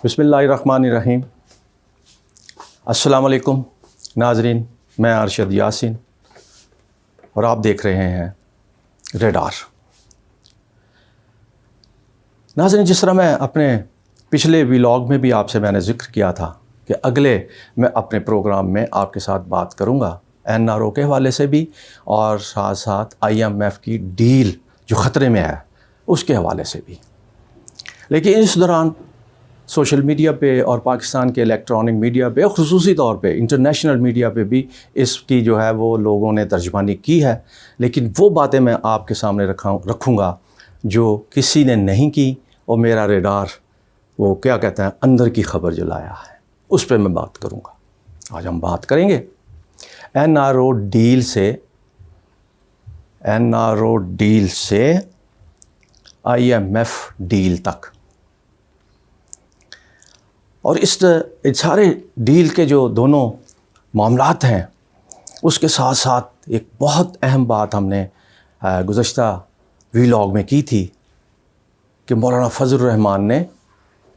بسم اللہ الرحمن الرحیم۔ السلام علیکم ناظرین، میں ارشد یاسین اور آپ دیکھ رہے ہیں ریڈار۔ ناظرین، جس طرح میں اپنے پچھلے ویلاگ میں بھی آپ سے میں نے ذکر کیا تھا کہ اگلے میں اپنے پروگرام میں آپ کے ساتھ بات کروں گا NRO کے حوالے سے بھی اور ساتھ ساتھ IMF کی ڈیل جو خطرے میں ہے اس کے حوالے سے بھی، لیکن اس دوران سوشل میڈیا پہ اور پاکستان کے الیکٹرانک میڈیا پہ، خصوصی طور پہ انٹرنیشنل میڈیا پہ بھی اس کی جو ہے وہ لوگوں نے ترجمانی کی ہے، لیکن وہ باتیں میں آپ کے سامنے رکھوں گا جو کسی نے نہیں کی، اور میرا ریڈار وہ کیا کہتے ہیں اندر کی خبر جو لایا ہے اس پہ میں بات کروں گا۔ آج ہم بات کریں گے NRO ڈیل سے IMF ڈیل تک، اور اس سارے ڈیل کے جو دونوں معاملات ہیں اس کے ساتھ ساتھ ایک بہت اہم بات ہم نے گزشتہ ویلاگ میں کی تھی کہ مولانا فضل الرحمان نے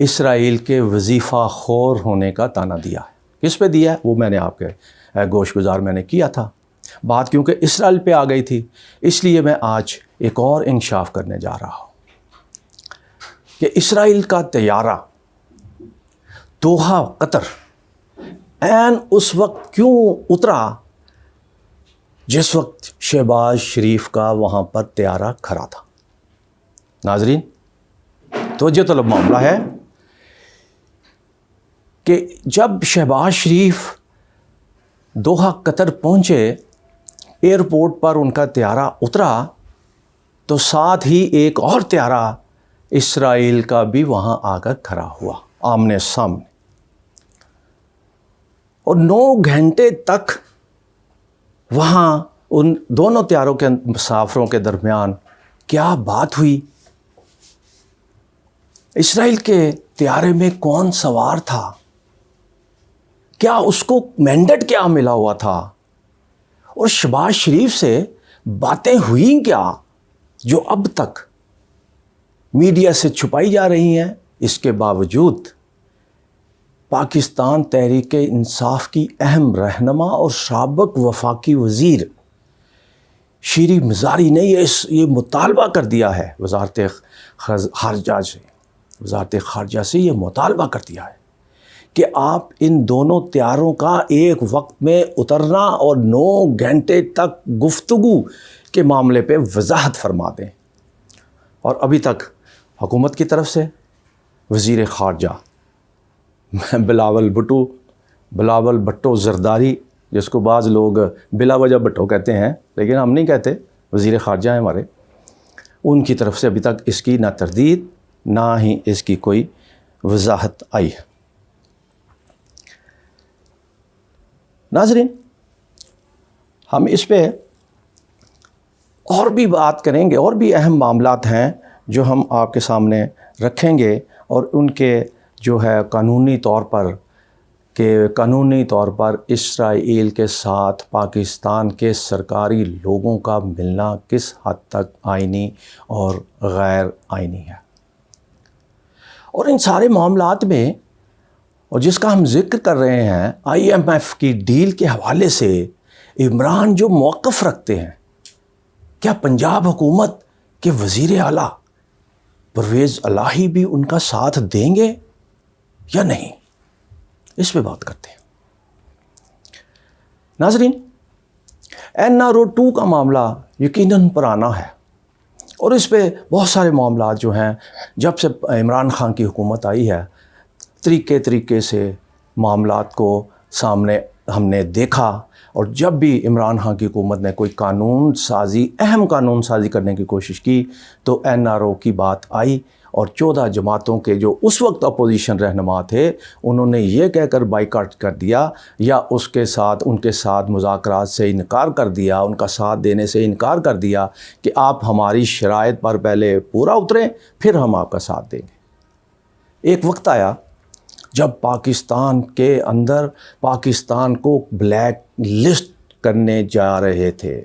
اسرائیل کے وظیفہ خور ہونے کا طعنہ دیا ہے۔ کس پہ دیا ہے وہ میں نے آپ کے گوش گزار میں نے کیا تھا بات، کیونکہ اسرائیل پہ آ گئی تھی، اس لیے میں آج ایک اور انکشاف کرنے جا رہا ہوں کہ اسرائیل کا طیارہ دوحہ قطر عین اس وقت کیوں اترا جس وقت شہباز شریف کا وہاں پر طیارہ کھڑا تھا۔ ناظرین، توجہ طلب معاملہ ہے کہ جب شہباز شریف دوحہ قطر پہنچے، ایئرپورٹ پر ان کا طیارہ اترا، تو ساتھ ہی ایک اور طیارہ اسرائیل کا بھی وہاں آ کر کھڑا ہوا آمنے سامنے، اور 9 گھنٹے تک وہاں ان دونوں طیاروں کے مسافروں کے درمیان کیا بات ہوئی، اسرائیل کے طیارے میں کون سوار تھا، کیا اس کو مینڈیٹ کیا ملا ہوا تھا، اور شہباز شریف سے باتیں ہوئیں کیا جو اب تک میڈیا سے چھپائی جا رہی ہیں۔ اس کے باوجود پاکستان تحریک انصاف کی اہم رہنما اور سابق وفاقی وزیر شیریں مزاری نے یہ مطالبہ کر دیا ہے، وزارت خارجہ سے یہ مطالبہ کر دیا ہے کہ آپ ان دونوں طیاروں کا ایک وقت میں اترنا اور 9 گھنٹے تک گفتگو کے معاملے پہ وضاحت فرما دیں۔ اور ابھی تک حکومت کی طرف سے وزیر خارجہ بلاول بھٹو زرداری، جس کو بعض لوگ بلا وجہ بھٹو کہتے ہیں لیکن ہم نہیں کہتے، وزیر خارجہ ہیں ہمارے، ان کی طرف سے ابھی تک اس کی نہ تردید نہ ہی اس کی کوئی وضاحت آئی ہے۔ ناظرین، ہم اس پہ اور بھی بات کریں گے، اور بھی اہم معاملات ہیں جو ہم آپ کے سامنے رکھیں گے، اور ان کے جو ہے قانونی طور پر اسرائیل کے ساتھ پاکستان کے سرکاری لوگوں کا ملنا کس حد تک آئینی اور غیر آئینی ہے، اور ان سارے معاملات میں، اور جس کا ہم ذکر کر رہے ہیں IMF کی ڈیل کے حوالے سے عمران جو موقف رکھتے ہیں، کیا پنجاب حکومت کے وزیر اعلیٰ پرویز الہی بھی ان کا ساتھ دیں گے یا نہیں، اس پہ بات کرتے ہیں۔ ناظرین، NRO 2 کا معاملہ یقیناً پرانا ہے، اور اس پہ بہت سارے معاملات جو ہیں جب سے عمران خان کی حکومت آئی ہے، طریقے سے معاملات کو سامنے ہم نے دیکھا، اور جب بھی عمران خان کی حکومت نے کوئی اہم قانون سازی کرنے کی کوشش کی تو NRO کی بات آئی، اور 14 جماعتوں کے جو اس وقت اپوزیشن رہنما تھے انہوں نے یہ کہہ کر بائیکاٹ کر دیا یا ان کے ساتھ مذاکرات سے انکار کر دیا، ان کا ساتھ دینے سے انکار کر دیا کہ آپ ہماری شرائط پر پہلے پورا اتریں پھر ہم آپ کا ساتھ دیں گے۔ ایک وقت آیا جب پاکستان کے اندر پاکستان کو بلیک لسٹ کرنے جا رہے تھے،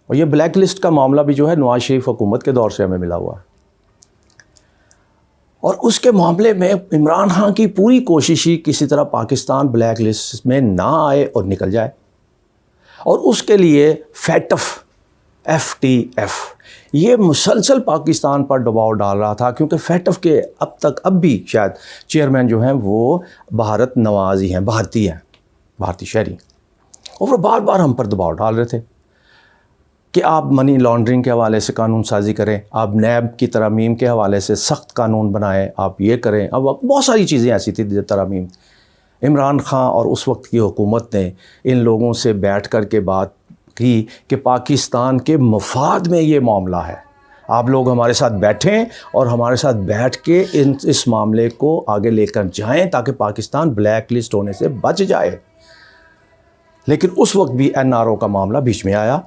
اور یہ بلیک لسٹ کا معاملہ بھی جو ہے نواز شریف حکومت کے دور سے ہمیں ملا ہوا ہے۔ اور اس کے معاملے میں عمران خان کی پوری کوشش ہی کسی طرح پاکستان بلیک لسٹ میں نہ آئے اور نکل جائے، اور اس کے لیے FTF یہ مسلسل پاکستان پر دباؤ ڈال رہا تھا، کیونکہ FATF کے اب بھی شاید چیئرمین جو ہیں وہ بھارت نواز ہی ہیں، بھارتی شہری، اور وہ بار بار ہم پر دباؤ ڈال رہے تھے کہ آپ منی لانڈرنگ کے حوالے سے قانون سازی کریں، آپ نیب کی ترامیم کے حوالے سے سخت قانون بنائیں، آپ یہ کریں۔ اب بہت ساری چیزیں ایسی تھیں ترامیم۔ عمران خان اور اس وقت کی حکومت نے ان لوگوں سے بیٹھ کر کے بات کی کہ پاکستان کے مفاد میں یہ معاملہ ہے، آپ لوگ ہمارے ساتھ بیٹھیں اور ہمارے ساتھ بیٹھ کے اس معاملے کو آگے لے کر جائیں تاکہ پاکستان بلیک لسٹ ہونے سے بچ جائے۔ لیکن اس وقت بھی NRO کا معاملہ بیچ میں آیا،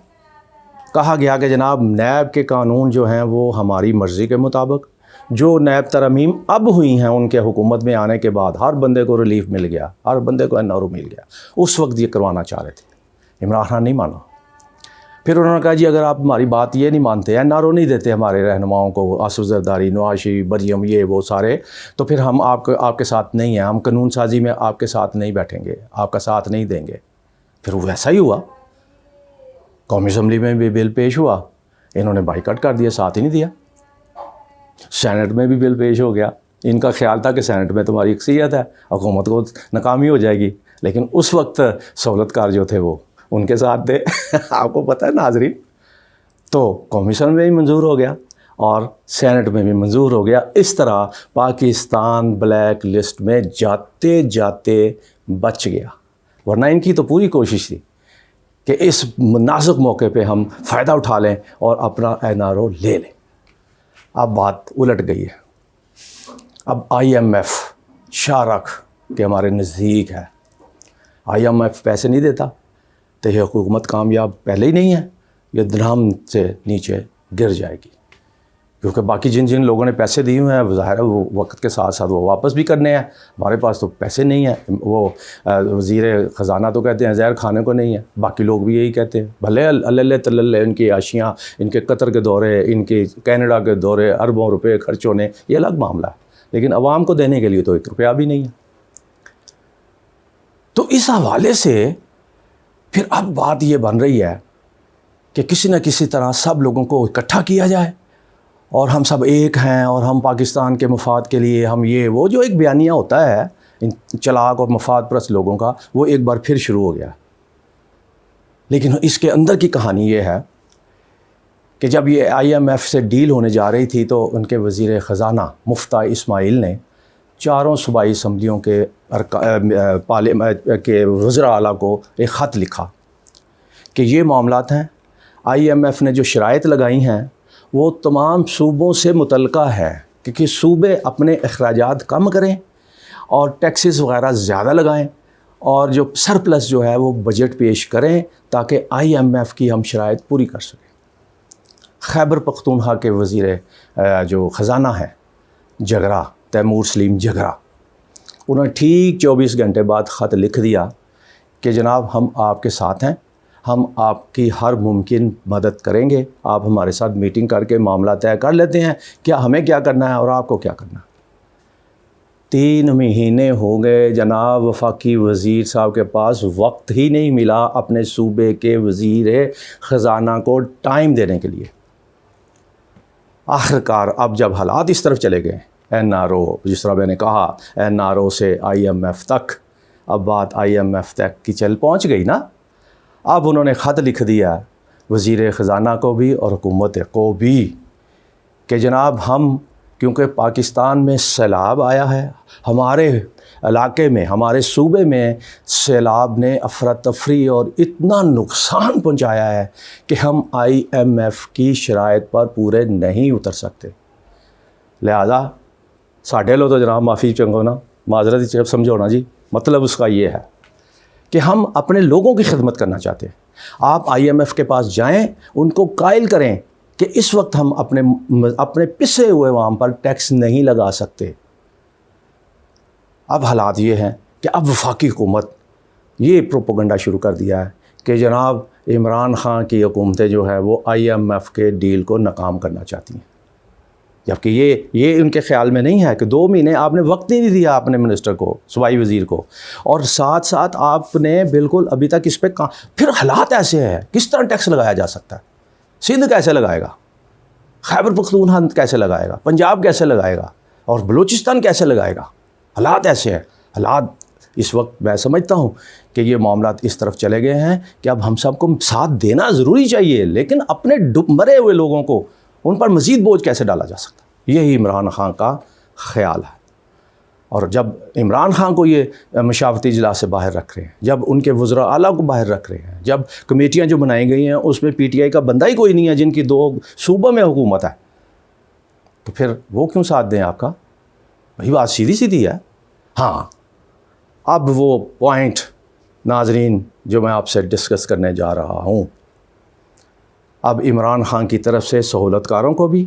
کہا گیا کہ جناب نیب کے قانون جو ہیں وہ ہماری مرضی کے مطابق، جو نیب ترامیم اب ہوئی ہیں ان کے حکومت میں آنے کے بعد ہر بندے کو ریلیف مل گیا، ہر بندے کو NRO مل گیا۔ اس وقت یہ کروانا چاہ رہے تھے، عمران خان نہیں مانا۔ پھر انہوں نے کہا جی اگر آپ ہماری بات یہ نہیں مانتے، NRO نہیں دیتے ہمارے رہنماؤں کو، آصف زرداری، نواز شریف، مریم، یہ وہ سارے، تو پھر ہم آپ کے ساتھ نہیں ہیں، ہم قانون سازی میں آپ کے ساتھ نہیں بیٹھیں گے، آپ کا ساتھ نہیں دیں گے۔ پھر وہ ویسا ہی ہوا، قومی اسمبلی میں بھی بل پیش ہوا، انہوں نے بائیکاٹ کر دیا، ساتھ ہی نہیں دیا۔ سینٹ میں بھی بل پیش ہو گیا، ان کا خیال تھا کہ سینٹ میں تمہاری اکثریت ہے، حکومت کو ناکامی ہو جائے گی، لیکن اس وقت سہولت کار جو تھے وہ ان کے ساتھ تھے آپ کو پتہ ہے ناظرین۔ تو قومی اسمبلی میں بھی منظور ہو گیا اور سینٹ میں بھی منظور ہو گیا۔ اس طرح پاکستان بلیک لسٹ میں جاتے جاتے بچ گیا، ورنہ ان کی تو پوری کوشش تھی کہ اس نازک موقع پہ ہم فائدہ اٹھا لیں اور اپنا NRO لے لیں۔ اب بات الٹ گئی ہے، اب IMF شاہ رکھ کے ہمارے نزدیک ہے، IMF پیسے نہیں دیتا تو یہ حکومت کامیاب پہلے ہی نہیں ہے، یہ دھڑام سے نیچے گر جائے گی، کیونکہ باقی جن لوگوں نے پیسے دیے ہوئے ہیں ظاہر ہے وہ وقت کے ساتھ ساتھ وہ واپس بھی کرنے ہیں، ہمارے پاس تو پیسے نہیں ہیں۔ وہ وزیر خزانہ تو کہتے ہیں زہر کھانے کو نہیں ہے، باقی لوگ بھی یہی کہتے ہیں، بھلے اللہ تللہ ان کی عاشیاں، ان کے قطر کے دورے، ان کے کینیڈا کے دورے، اربوں روپے خرچ ہونے، یہ الگ معاملہ ہے، لیکن عوام کو دینے کے لیے تو 1 روپیہ بھی نہیں ہے۔ تو اس حوالے سے پھر اب بات یہ بن رہی ہے کہ کسی نہ کسی طرح سب لوگوں کو اکٹھا کیا جائے اور ہم سب ایک ہیں اور ہم پاکستان کے مفاد کے لیے ہم یہ وہ جو ایک بیانیہ ہوتا ہے ان چلاک اور مفاد پرست لوگوں کا، وہ ایک بار پھر شروع ہو گیا۔ لیکن اس کے اندر کی کہانی یہ ہے کہ جب یہ IMF سے ڈیل ہونے جا رہی تھی تو ان کے وزیر خزانہ مفتاح اسماعیل نے 4 صوبائی اسمبلیوں کے وزراء اعلیٰ کو ایک خط لکھا کہ یہ معاملات ہیں، IMF نے جو شرائط لگائی ہیں وہ تمام صوبوں سے متعلقہ ہے، کیونکہ صوبے اپنے اخراجات کم کریں اور ٹیکسز وغیرہ زیادہ لگائیں اور جو سرپلس جو ہے وہ بجٹ پیش کریں تاکہ IMF کی ہم شرائط پوری کر سکیں۔ خیبر پختونخوا کے وزیر جو خزانہ ہیں جگرا، تیمور سلیم جگرا، انہوں نے ٹھیک 24 گھنٹے بعد خط لکھ دیا کہ جناب ہم آپ کے ساتھ ہیں، ہم آپ کی ہر ممکن مدد کریں گے، آپ ہمارے ساتھ میٹنگ کر کے معاملہ طے کر لیتے ہیں، کیا ہمیں کیا کرنا ہے اور آپ کو کیا کرنا ہے۔ 3 مہینے ہو گئے جناب، وفاقی وزیر صاحب کے پاس وقت ہی نہیں ملا اپنے صوبے کے وزیر خزانہ کو ٹائم دینے کے لیے۔ آخرکار اب جب حالات اس طرف چلے گئے، NRO جس طرح میں نے کہا NRO سے IMF تک، اب بات IMF تک کی پہنچ گئی نا، اب انہوں نے خط لکھ دیا وزیر خزانہ کو بھی اور حکومت کو بھی کہ جناب ہم کیونکہ پاکستان میں سیلاب آیا ہے، ہمارے علاقے میں، ہمارے صوبے میں سیلاب نے افراتفری اور اتنا نقصان پہنچایا ہے کہ ہم IMF کی شرائط پر پورے نہیں اتر سکتے، لہذا ساڈے لو تو جناب معافی چنگو نا، معذرت سمجھو نا جی، مطلب اس کا یہ ہے کہ ہم اپنے لوگوں کی خدمت کرنا چاہتے ہیں، آپ IMF کے پاس جائیں، ان کو قائل کریں کہ اس وقت ہم اپنے پسے ہوئے وہاں پر ٹیکس نہیں لگا سکتے۔ اب حالات یہ ہیں کہ اب وفاقی حکومت یہ پروپیگنڈا شروع کر دیا ہے کہ جناب عمران خان کی حکومتیں جو ہے وہ IMF کے ڈیل کو ناکام کرنا چاہتی ہیں۔ جبکہ یہ ان کے خیال میں نہیں ہے کہ 2 مہینے آپ نے وقت نہیں دیا اپنے منسٹر کو، صوبائی وزیر کو، اور ساتھ ساتھ آپ نے بالکل ابھی تک اس پہ پھر حالات ایسے ہیں، کس طرح ٹیکس لگایا جا سکتا ہے؟ سندھ کیسے لگائے گا، خیبر پختونخوا کیسے لگائے گا، پنجاب کیسے لگائے گا، اور بلوچستان کیسے لگائے گا؟ حالات ایسے ہیں. حالات اس وقت میں سمجھتا ہوں کہ یہ معاملات اس طرف چلے گئے ہیں کہ اب ہم سب کو ساتھ دینا ضروری چاہیے، لیکن اپنے مرے ہوئے لوگوں کو ان پر مزید بوجھ کیسے ڈالا جا سکتا ہے، یہی عمران خان کا خیال ہے. اور جب عمران خان کو یہ مشاورتی اجلاس سے باہر رکھ رہے ہیں، جب ان کے وزراء اعلیٰ کو باہر رکھ رہے ہیں، جب کمیٹیاں جو بنائی گئی ہیں اس میں پی ٹی آئی کا بندہ ہی کوئی نہیں ہے جن کی 2 صوبوں میں حکومت ہے، تو پھر وہ کیوں ساتھ دیں آپ کا؟ وہی بات سیدھی ہے. ہاں، اب وہ پوائنٹ ناظرین جو میں آپ سے ڈسکس کرنے جا رہا ہوں، اب عمران خان کی طرف سے سہولت کاروں کو بھی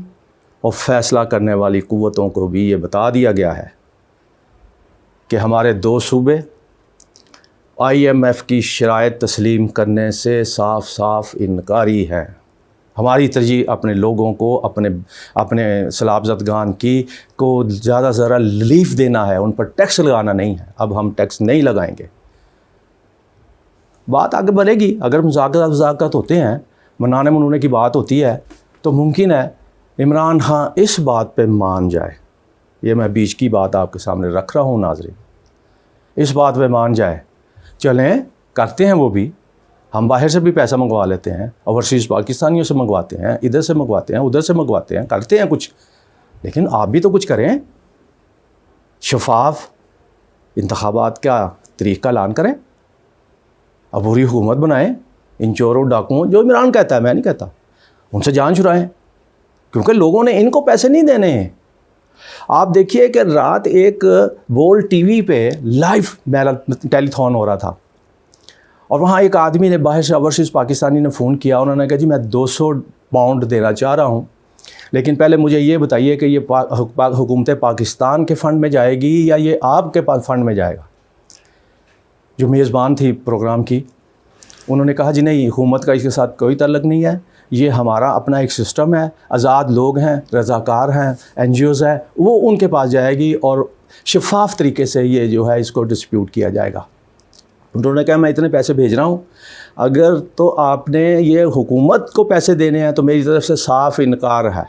اور فیصلہ کرنے والی قوتوں کو بھی یہ بتا دیا گیا ہے کہ ہمارے 2 صوبے IMF کی شرائط تسلیم کرنے سے صاف صاف انکاری ہیں. ہماری ترجیح اپنے لوگوں کو، اپنے سیلاب زدگان کو زیادہ سے زیادہ ریلیف دینا ہے، ان پر ٹیکس لگانا نہیں ہے. اب ہم ٹیکس نہیں لگائیں گے. بات آگے بڑھے گی. اگر مذاکرات ہوتے ہیں، منانے منونے کی بات ہوتی ہے، تو ممکن ہے عمران خان اس بات پہ مان جائے. یہ میں بیچ کی بات آپ کے سامنے رکھ رہا ہوں ناظرین، اس بات پہ مان جائے. چلیں کرتے ہیں وہ بھی، ہم باہر سے بھی پیسہ منگوا لیتے ہیں، اوورسیز پاکستانیوں سے منگواتے ہیں، ادھر سے منگواتے ہیں، ادھر سے منگواتے ہیں، کرتے ہیں کچھ. لیکن آپ بھی تو کچھ کریں، شفاف انتخابات کا طریقہ اعلان کریں، عبوری حکومت بنائیں. ان چوروں ڈاکوؤں، جو عمران کہتا ہے میں نہیں کہتا، ان سے جان چھڑائیں، کیونکہ لوگوں نے ان کو پیسے نہیں دینے ہیں. آپ دیکھیے کہ رات ایک بول ٹی وی پہ لائیو ٹیلی تھون ہو رہا تھا، اور وہاں ایک آدمی نے باہر سے اوورسیز پاکستانی نے فون کیا. انہوں نے کہا جی میں 200 پاؤنڈ دینا چاہ رہا ہوں، لیکن پہلے مجھے یہ بتائیے کہ یہ حکومت پاکستان کے فنڈ میں جائے گی یا یہ آپ کے فنڈ میں جائے گا. جو میزبان تھی پروگرام کی، انہوں نے کہا جی نہیں، حکومت کا اس کے ساتھ کوئی تعلق نہیں ہے، یہ ہمارا اپنا ایک سسٹم ہے، آزاد لوگ ہیں، رضاکار ہیں، NGOز ہیں، وہ ان کے پاس جائے گی اور شفاف طریقے سے یہ جو ہے اس کو ڈسپیوٹ کیا جائے گا. انہوں نے کہا میں اتنے پیسے بھیج رہا ہوں، اگر تو آپ نے یہ حکومت کو پیسے دینے ہیں تو میری طرف سے صاف انکار ہے،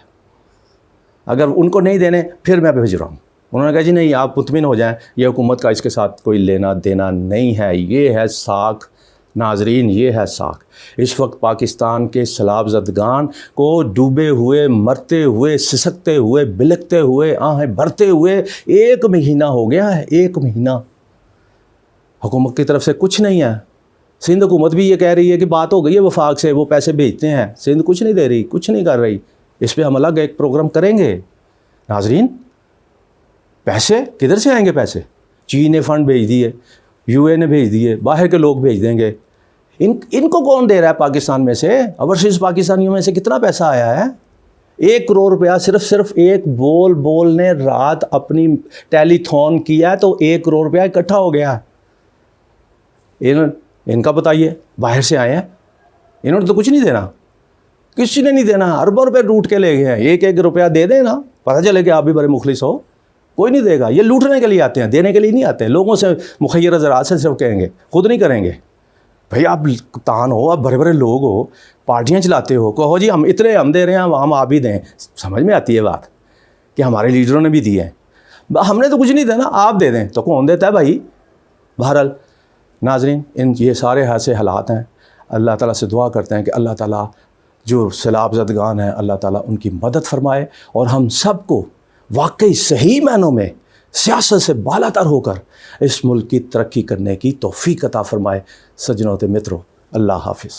اگر ان کو نہیں دینے پھر میں بھیج رہا ہوں. انہوں نے کہا جی نہیں، آپ مطمئن ہو جائیں، یہ حکومت کا اس کے ساتھ کوئی لینا دینا نہیں ہے. یہ ہے ساکھ ناظرین، یہ ہے ساکھ. اس وقت پاکستان کے سیلاب زدگان کو ڈوبے ہوئے، مرتے ہوئے، سسکتے ہوئے، بلکتے ہوئے، آہیں بھرتے ہوئے 1 مہینہ ہو گیا ہے. 1 مہینہ حکومت کی طرف سے کچھ نہیں ہے. سندھ حکومت بھی یہ کہہ رہی ہے کہ بات ہو گئی ہے وفاق سے، وہ پیسے بھیجتے ہیں. سندھ کچھ نہیں دے رہی، کچھ نہیں کر رہی. اس پہ ہم الگ ایک پروگرام کریں گے ناظرین. پیسے کدھر سے آئیں گے؟ پیسے چین نے فنڈ بھیج دیے، UN نے بھیج دیے، باہر کے لوگ بھیج دیں گے. ان کو کون دے رہا ہے پاکستان میں سے؟ اوورسیز پاکستانیوں میں سے کتنا پیسہ آیا ہے؟ 1 کروڑ روپیہ صرف ایک بول نے رات اپنی ٹیلی تھون کیا ہے تو 1 کروڑ روپیہ اکٹھا ہو گیا. ان کا بتائیے، باہر سے آئے ہیں، انہوں نے تو کچھ نہیں دینا، کسی نے نہیں دینا. اربوں روپے لوٹ کے لے گئے ہیں. 1 روپیہ دے دیں نا، پتہ چلے کہ آپ بھی بڑے مخلص ہو. کوئی نہیں دے گا. یہ لوٹنے کے لیے آتے ہیں، دینے کے لیے نہیں آتے ہیں. لوگوں سے مخیرہ زراعت سے صرف کہیں گے، خود نہیں کریں گے. بھئی آپ کپتان ہو، آپ بڑے لوگ ہو، پارٹیاں چلاتے ہو، کہو جی ہم اتنے ہم دے رہے ہیں، ہم آپ بھی دیں. سمجھ میں آتی ہے بات کہ ہمارے لیڈروں نے بھی دیے ہیں، ہم نے تو کچھ نہیں دینا، آپ دے دیں. تو کون دیتا ہے بھائی؟ بہرحال ناظرین، یہ سارے ایسے حالات ہیں. اللہ تعالیٰ سے دعا کرتے ہیں کہ اللہ تعالیٰ جو سیلاب زدگان ہیں، اللہ تعالیٰ ان کی مدد فرمائے، اور ہم سب کو واقعی صحیح معنوں میں سیاست سے بالا تر ہو کر اس ملک کی ترقی کرنے کی توفیق عطا فرمائے. سجنوں تے مترو، اللہ حافظ.